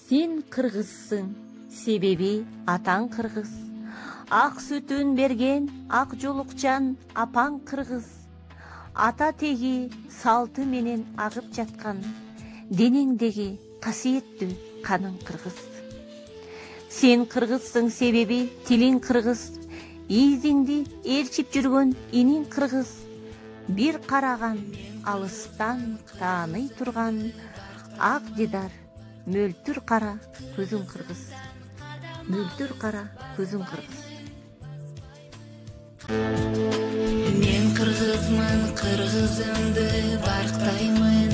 Сен кыргызсың, себеби атаң кыргыз. Ак сүтүн берген ак жолукчан апаң кыргыз. Ата теги салты менен агып жаткан, денеңдеги касиеттүү каның кыргыз. Сен кыргызсың, себеби тилиң кыргыз. Изиңди ээрчип жүргөн иниң кыргыз. Бир караган алыстан тааный турган ак дидар мөлтүр кара көзүң кыргыз. Мөлтүр кара көзүң кыргыз. Мен кыргызмын, кыргызымды барктаймын.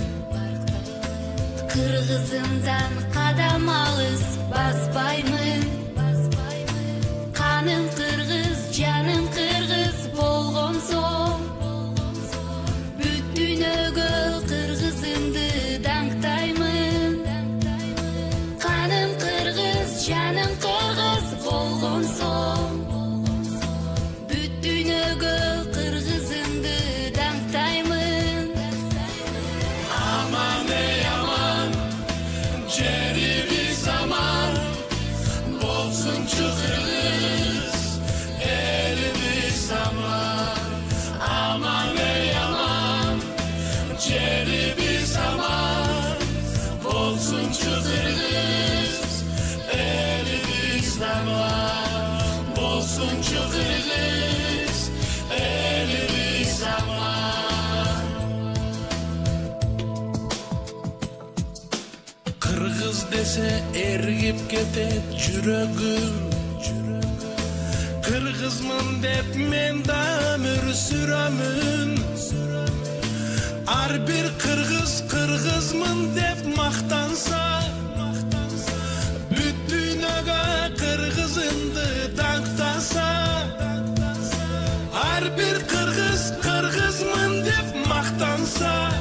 Кыргызымдан кадам алыс баспаймын. Каным кыргыз, жаным кыргыз болгон соң, бүт дүйнөгө кыргызымды даңктаймын. Каным кыргыз, жаным кыргыз болгон соң, бүт дүйнөгө кыргызымды даңктаймын. Aman ey aman, ceribis aman, bolsunçu kırgız, elimiz aman. Aman ey aman, ceribis aman, bolsunçu kırgız, elimiz aman. Bolsunçu kırgız, elimiz aman. Kırgız dese ergip ketet жүрөгүm. Kırgızmın dep men da ömür sürömün. Ar bir kırgız kırgızmın dep maktansa, büt dünyögө kırgızındı dаңктаса. Ar bir kırgız kırgızmın dep maktansa,